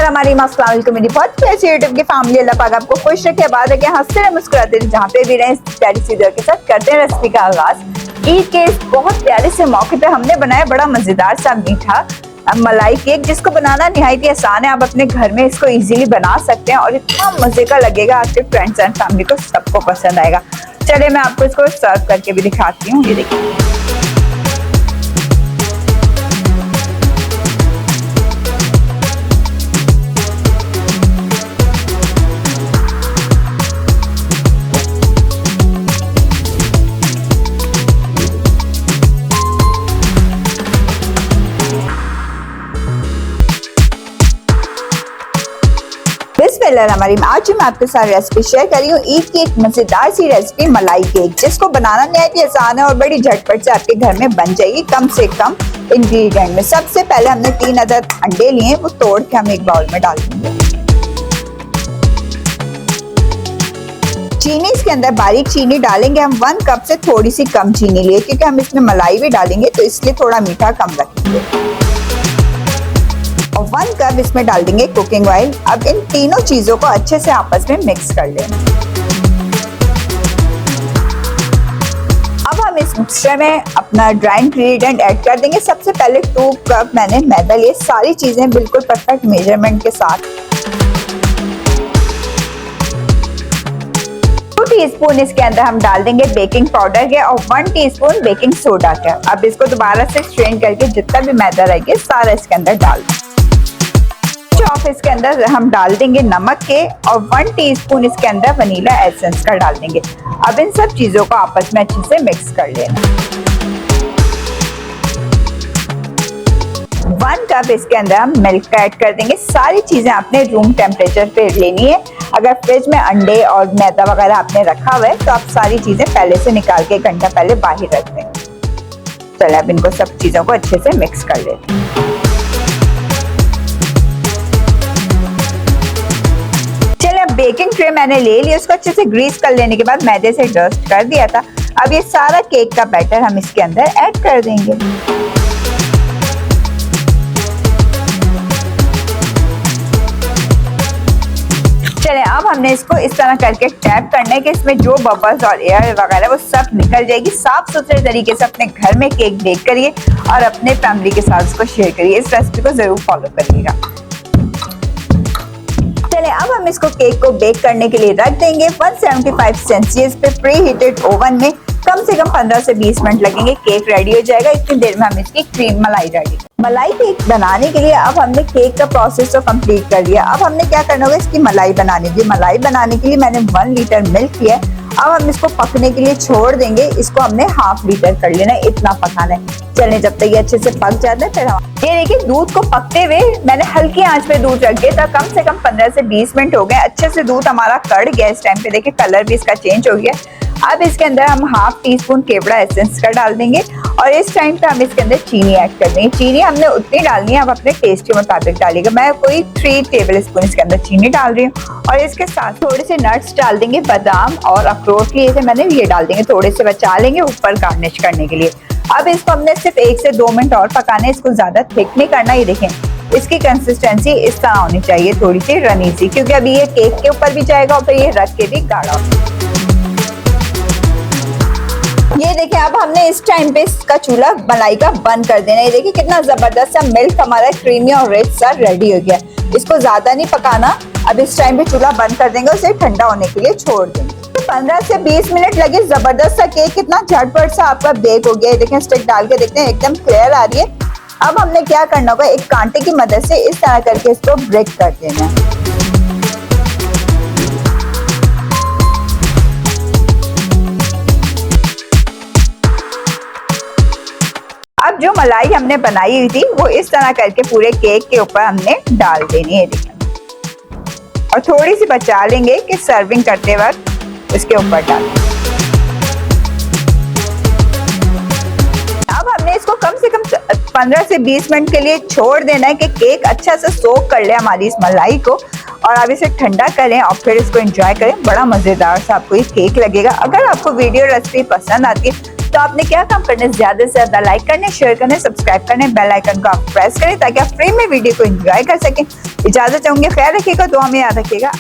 हमारी मसला मेरी बहुत प्यारी यूट्यूब की फैमिली, अल्लाह पाक आपको खुश रखे, आबाद रखे, हंसते रहे, मुस्कुराते रहे, जहाँ पे भी रहे। प्यारी सी दुआ के साथ करते हैं रेसिपी का आगाज। ईद के इस बहुत प्यारे से मौके पे हमने बनाया बड़ा मजेदार सा मीठा मलाई केक, जिसको बनाना निहायत ही आसान है। आप अपने घर में इसको इजीली बना सकते हैं और इतना मजे का लगेगा, आपके फ्रेंड्स एंड फैमिली को सबको पसंद आएगा। चलिए मैं आपको इसको सर्व करके भी दिखाती हूँ। ये देखिए, हमारी आज मैं आपके साथ रेसिपी शेयर कर रही हूँ ईद की एक मजेदार सी रेसिपी मलाई केक, जिसको बनाना निहायत ही आसान है और बड़ी झटपट से आपके घर में बन जाएगी कम से कम इंग्रेडिएंट में। सबसे पहले हमने 3 अदद अंडे लिए, वो तोड़ के हम एक बाउल में डाल देंगे। चीनी इसके अंदर बारीक चीनी डालेंगे हम। 1 कप से थोड़ी सी कम चीनी लिए, क्योंकि हम इसमें मलाई भी डालेंगे तो इसलिए थोड़ा मीठा कम रखेंगे। और 1 कप इसमें डाल देंगे कुकिंग ऑयल। अब इन तीनों चीजों को अच्छे से आपस में मिक्स कर लेंगे। अब हम इस मिक्सचर में अपना ड्राई इंग्रेडिएंट ऐड कर देंगे। सबसे पहले 2 कप मैंने मैदा लिए, सारी चीजें बिल्कुल परफेक्ट मेजरमेंट के साथ। 2 टीस्पून इसके अंदर हम डाल देंगे बेकिंग पाउडर के और 1 टीस्पून बेकिंग सोडा का। अब इसको दोबारा से स्ट्रेन करके जितना भी मैदा रहेगा सारा इसके अंदर डाल देंगे। ऑफ इसके अंदर हम डाल देंगे नमक के और 1 टीस्पून इसके अंदर वनीला एसेंस का डाल देंगे। अब इन सब चीजों को आपस में अच्छे से मिक्स कर लेना। 1 कप इसके अंदर हम मिल्क का ऐड कर देंगे। सारी चीजें आपने रूम टेम्परेचर पे लेनी है। अगर फ्रिज में अंडे और मैदा वगैरह आपने रखा हुआ है तो आप सारी चीजें पहले से निकाल के 1 घंटा पहले बाहर रख दें। चलिए अब इनको सब चीजों को अच्छे से मिक्स कर लेते हैं। बेकिंग ट्रे मैंने ले लिया, उसको अच्छे से ग्रीस कर लेने के बाद मैदे से डस्ट कर दिया था। अब ये सारा केक का बैटर हम इसके अंदर ऐड कर देंगे। चलें अब हमने इसको इस तरह करके टैप करना है कि इसमें जो बबल्स और एयर वगैरह वो सब निकल जाएगी। साफ सुथरे तरीके से अपने घर में केक बेक करिए और अपने फैमिली के साथ इसको शेयर करिए। इस रेसिपी को जरूर फॉलो करिएगा। अब हम इसको केक को बेक करने के लिए रख देंगे 175 सेल्सियस पे प्री हीटेड ओवन में। कम से कम 15 से 20 मिनट लगेंगे, केक रेडी हो जाएगा। इतनी देर में हम इसकी क्रीम मलाई रेडी। मलाई केक बनाने के लिए अब हमने केक का प्रोसेस तो कंप्लीट कर लिया। अब हमने क्या करना होगा, इसकी मलाई बनानी है। मलाई बनाने के लिए मैंने 1 लीटर मिल्क लिया। अब हम इसको पकने के लिए छोड़ देंगे। इसको हमने 1/2 लीटर कर लेना है, इतना पकाना है। चलिए जब तक ये अच्छे से पक जाता है फिर हम ये देखिए दूध को पकते हुए मैंने हल्की आंच पे दूध रख दिया था। कम से कम 15 से 20 मिनट हो गए। अच्छे से दूध हमारा कड़ गया। इस टाइम पे देखिए कलर भी इसका चेंज हो गया। अब इसके अंदर हम 1/2 टीस्पून केवड़ा एसेंस का डाल देंगे और इस टाइम पे हम इसके अंदर चीनी ऐड कर देंगे। चीनी हमने उतनी डालनी है, आप अपने टेस्ट के मुताबिक डालिएगा। मैं कोई 3 टेबल स्पून इसके अंदर चीनी डाल रही हूँ और इसके साथ थोड़े से नट्स डाल देंगे। बादाम और अखरोट लिए थे मैंने, ये डाल देंगे। थोड़े से बचा लेंगे ऊपर गार्निश करने के लिए। अब इसको हमने सिर्फ 1 से 2 मिनट और पकाना है। इसको ज्यादा थिक नहीं करना। ये देखें इसकी कंसिस्टेंसी इस तरह होनी चाहिए, थोड़ी सी रनी सी, क्योंकि अभी ये केक के ऊपर भी जाएगा और फिर ये रख के भी गाढ़ा। ये देखिए अब हमने इस टाइम पे इसका चूल्हा मलाई का बंद कर देना है। ये देखिए कितना जबरदस्त सा मिल्क हमारा क्रीमी और रिच सा रेडी हो गया। इसको ज्यादा नहीं पकाना। अब इस टाइम पे चूल्हा बंद कर देंगे, उसे ठंडा होने के लिए छोड़ देंगे। 15 से 20 मिनट लगे। जबरदस्त सा केक कितना झटपट सा आपका बेक हो गया। देखें स्टिक डाल के देखते हैं एकदम क्लियर आ रही है। अब हमने क्या करना होगा, एक कांटे की मदद से इस तरह करके इसको ब्रेक कर देना है। अब जो मलाई हमने बनाई हुई थी वो इस तरह करके पूरे केक के ऊपर हमने डाल देनी है। और थोड़ी सी बचा लेंगे कि सर्विंग करते वक्त इसके ऊपर डाल। अब हमने इसको कम से कम 15 से 20 मिनट के लिए छोड़ देना है कि केक अच्छा से सोक कर ले हमारी इस मलाई को। और अब इसे ठंडा करें और फिर इसको एंजॉय करें। बड़ा मजेदार सा आपको ये केक लगेगा। अगर आपको वीडियो रेसिपी पसंद आती है तो आपने क्या काम करना है, ज्यादा से ज्यादा लाइक करने, शेयर करने, सब्सक्राइब करने, बेल आइकन को आप प्रेस करें ताकि आप फ्री में वीडियो को एंजॉय कर सकें। इजाजत चाहूंगी, ख्याल रखिएगा, दुआ में याद रखिएगा।